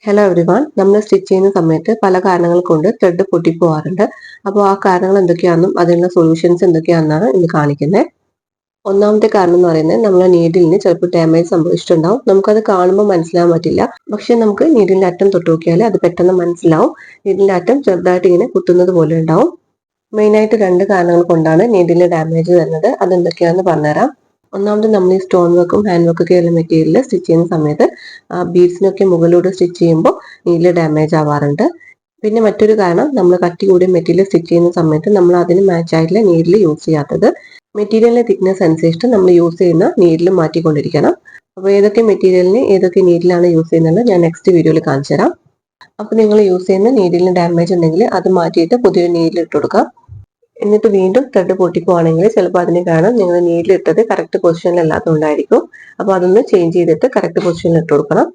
Hello everyone, നമ്മൾ stitch ചെയ്യുന്ന സമയത്ത് പല കാരണങ്ങൾ കൊണ്ട് ത്രെഡ് പൊട്ടിപ്പോവാറുണ്ട്. അപ്പോൾ ആ കാരണങ്ങൾ എന്തൊക്കെയാണെന്നും അതിനുള്ള സൊല്യൂഷൻസ് എന്തൊക്കെയാണെന്നാണ് ഇന്ന് കാണിക്കുന്നത്. ഒന്നാമത്തെ കാരണം എന്ന് പറയുന്നത് നമ്മളെ നീഡിലിന് ചിലപ്പോൾ ഡാമേജ് സംഭവിച്ചിട്ടുണ്ടാവും. നമുക്കത് കാണുമ്പോൾ മനസ്സിലാവാൻ പറ്റില്ല. പക്ഷെ നമുക്ക് നീഡിലിന്റെ അറ്റം തൊട്ട് നോക്കിയാൽ അത് പെട്ടെന്ന് മനസ്സിലാവും. നീഡിലിന്റെ അറ്റം ചെറുതായിട്ട് ഇങ്ങനെ കുത്തുന്നത് പോലെ ഉണ്ടാവും. മെയിനായിട്ട് രണ്ട് കാരണങ്ങൾ കൊണ്ടാണ് നീഡിലിന് ഡാമേജ് വരുന്നത്. അതെന്തൊക്കെയാണെന്ന് പറഞ്ഞുതരാം. ഒന്നാമത് നമ്മൾ ഈ സ്റ്റോൺ വർക്കും ഹാൻഡ് വർക്കൊക്കെ ഉള്ള മെറ്റീരിയൽ സ്റ്റിച്ച് ചെയ്യുന്ന സമയത്ത് ബീഡ്സിനൊക്കെ മുകളിലൂടെ സ്റ്റിച്ച് ചെയ്യുമ്പോൾ നീഡിൽ ഡാമേജ് ആവാറുണ്ട്. പിന്നെ മറ്റൊരു കാരണം നമ്മൾ കട്ടി കൂടിയ മെറ്റീരിയൽ സ്റ്റിച്ച് ചെയ്യുന്ന സമയത്ത് നമ്മൾ അതിന് മാച്ച് ആയിട്ടുള്ള നീഡിൽ യൂസ് ചെയ്യാത്തത്. മെറ്റീരിയലിന്റെ തിക്നെസ് അനുസരിച്ചിട്ട് നമ്മൾ യൂസ് ചെയ്യുന്ന നീഡിൽ മാറ്റിക്കൊണ്ടിരിക്കണം. അപ്പോൾ ഏതൊക്കെ മെറ്റീരിയലിന് ഏതൊക്കെ നീഡിലാണ് യൂസ് ചെയ്യുന്നത് ഞാൻ നെക്സ്റ്റ് വീഡിയോയിൽ കാണിച്ചു തരാം. അപ്പോൾ നിങ്ങൾ യൂസ് ചെയ്യുന്ന നീഡിലിന് ഡാമേജ് ഉണ്ടെങ്കിൽ അത് മാറ്റിയിട്ട് പുതിയൊരു നീഡിൽ ഇട്ട് കൊടുക്കാം. എന്നിട്ട് വീണ്ടും ത്രെഡ് പൊട്ടിപ്പോവാണെങ്കിൽ ചിലപ്പോൾ അതിന് കാരണം നിങ്ങൾ നീഡിലിട്ടത് കറക്റ്റ് പൊസിഷനിൽ അല്ലാത്തതുകൊണ്ടായിരിക്കും. അപ്പോൾ അതൊന്ന് ചേഞ്ച് ചെയ്തിട്ട് കറക്റ്റ് പൊസിഷനിൽ ഇട്ട് കൊടുക്കണം.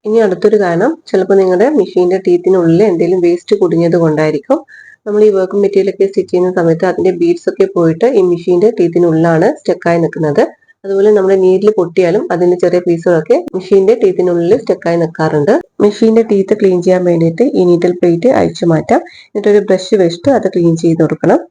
ഇനി അടുത്തൊരു കാരണം ചിലപ്പോൾ നിങ്ങളുടെ മെഷീന്റെ ടീത്തിനുള്ളിൽ എന്തെങ്കിലും വേസ്റ്റ് കുടുങ്ങിയത് കൊണ്ടായിരിക്കും. നമ്മൾ ഈ വർക്ക് മെറ്റീരിയൽ ഒക്കെ സ്റ്റിച്ച് ചെയ്യുന്ന സമയത്ത് അതിന്റെ ബീഡ്സ് ഒക്കെ പോയിട്ട് ഈ മെഷീന്റെ ടീത്തിനുള്ളിലാണ് സ്റ്റക്കായി നിൽക്കുന്നത്. അതുപോലെ നമ്മുടെ നീഡിൽ പൊട്ടിയാലും അതിന്റെ ചെറിയ പീസുകളൊക്കെ മെഷീന്റെ ടീത്തിനുള്ളിൽ സ്റ്റക്കായി നിൽക്കാറുണ്ട്. മെഷീന്റെ ടീത്ത് ക്ലീൻ ചെയ്യാൻ വേണ്ടിയിട്ട് ഈ നീഡിൽ പ്ലേറ്റ് അഴിച്ചു മാറ്റാം. എന്നിട്ടൊരു ബ്രഷ് വെച്ചിട്ട് അത് ക്ലീൻ ചെയ്ത് കൊടുക്കണം.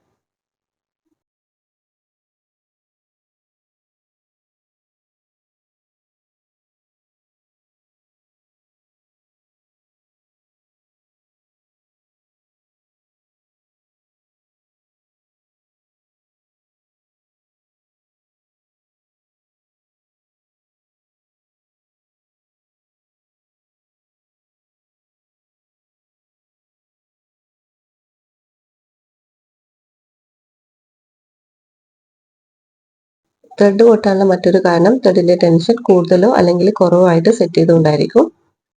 ത്രെഡ് പൊട്ടാനുള്ള മറ്റൊരു കാരണം ത്രെഡിന്റെ ടെൻഷൻ കൂടുതലോ അല്ലെങ്കിൽ കുറവോ ആയിട്ട് സെറ്റ് ചെയ്തുകൊണ്ടായിരിക്കും.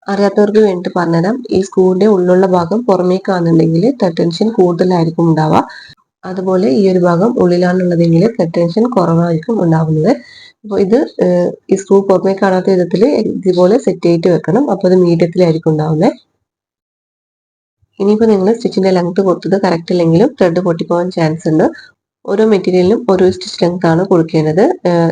അറിയാത്തവർക്ക് വേണ്ടി പറഞ്ഞുതരാം. ഈ സ്ക്രൂവിന്റെ ഉള്ളിലുള്ള ഭാഗം പുറമേക്കാണെന്നുണ്ടെങ്കിൽ ത്രെഡ് ടെൻഷൻ കൂടുതലായിരിക്കും ഉണ്ടാവുക. അതുപോലെ ഈ ഒരു ഭാഗം ഉള്ളിലാണുള്ളതെങ്കിൽ ത്രെഡ് ടെൻഷൻ കുറവായിരിക്കും ഉണ്ടാവുന്നത്. അപ്പോൾ ഇത് ഈ സ്ക്രൂ പുറമേ കാണാത്ത വിധത്തിൽ ഇതുപോലെ സെറ്റ് ചെയ്തിട്ട് വെക്കണം. അപ്പോൾ അത് മീഡിയത്തിലായിരിക്കും ഉണ്ടാവുന്നത്. ഇനിയിപ്പോൾ നിങ്ങൾ സ്റ്റിച്ചിന്റെ ലെങ്ത് കൊടുത്തത് കറക്റ്റ് അല്ലെങ്കിലും ത്രെഡ് പൊട്ടിപ്പോകാൻ ചാൻസ് ഉണ്ട്. ഓരോ മെറ്റീരിയലിനും ഓരോ സ്റ്റിച്ച് ലെങ്ത് ആണ് കൊടുക്കേണ്ടത്.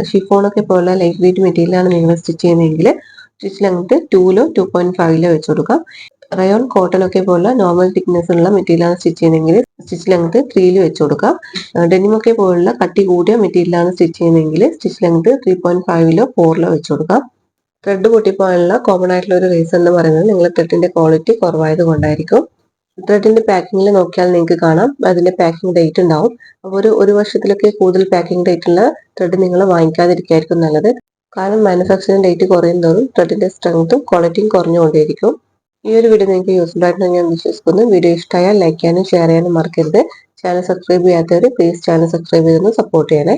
ഷിഫോണൊക്കെ പോലുള്ള ലൈറ്റ് വെയിറ്റ് മെറ്റീരിയലാണ് നിങ്ങൾ സ്റ്റിച്ച് ചെയ്യുന്നതെങ്കിൽ സ്റ്റിച്ച് ലെങ്ത് 2-ലോ 2.5-ലോ വെച്ച് കൊടുക്കാം. റയോൺ കോട്ടൺ ഒക്കെ പോലുള്ള നോർമൽ തിക്നെസ് ഉള്ള മെറ്റീരിയലാണ് സ്റ്റിച്ച് ചെയ്യുന്നതെങ്കിൽ സ്റ്റിച്ച് ലെങ്ത് 3-ൽ വെച്ച് കൊടുക്കാം. ഡെനിമൊക്കെ പോലുള്ള കട്ടി കൂടിയ മെറ്റീരിയലാണ് സ്റ്റിച്ച് ചെയ്യുന്നതെങ്കിൽ സ്റ്റിച്ച് ലെങ്ത് 3.5-ലോ 4-ലോ വെച്ച് കൊടുക്കാം. ത്രെഡ് പൊട്ടിപ്പോകാനുള്ള കോമൺ ആയിട്ടുള്ള ഒരു റീസൺ എന്ന് പറയുന്നത് നിങ്ങൾ ത്രെഡിന്റെ ക്വാളിറ്റി കുറവായത് കൊണ്ടായിരിക്കും. ത്രെഡിന്റെ പാക്കിങ്ങിൽ നോക്കിയാൽ നിങ്ങൾക്ക് കാണാം അതിന്റെ പാക്കിംഗ് ഡേറ്റ് ഉണ്ടാവും. അപ്പോൾ ഒരു വർഷത്തിലൊക്കെ കൂടുതൽ പാക്കിംഗ് ഡേറ്റ് ഉള്ള ത്രെഡ് നിങ്ങൾ വാങ്ങിക്കാതിരിക്കായിരിക്കും നല്ലത്. കാരണം മാനുഫാക്ചറിംഗ് ഡേറ്റ് കുറയും തോറും ത്രെഡിന്റെ സ്ട്രെങ്ത്തും ക്വാളിറ്റിയും കുറഞ്ഞുകൊണ്ടേയിരിക്കും. ഈ ഒരു വീഡിയോ നിങ്ങൾക്ക് യൂസ്ഫുൾ ആയിട്ട് ഞാൻ വിശ്വസിക്കുന്നു. വീഡിയോ ഇഷ്ടമായാൽ ലൈക്ക് ചെയ്യാനും ഷെയർ ചെയ്യാനും മറക്കരുത്. ചാനൽ സബ്സ്ക്രൈബ് ചെയ്യാത്തവർ പ്ലീസ് ചാനൽ സബ്സ്ക്രൈബ് ചെയ്തൊന്ന് സപ്പോർട്ട് ചെയ്യണേ.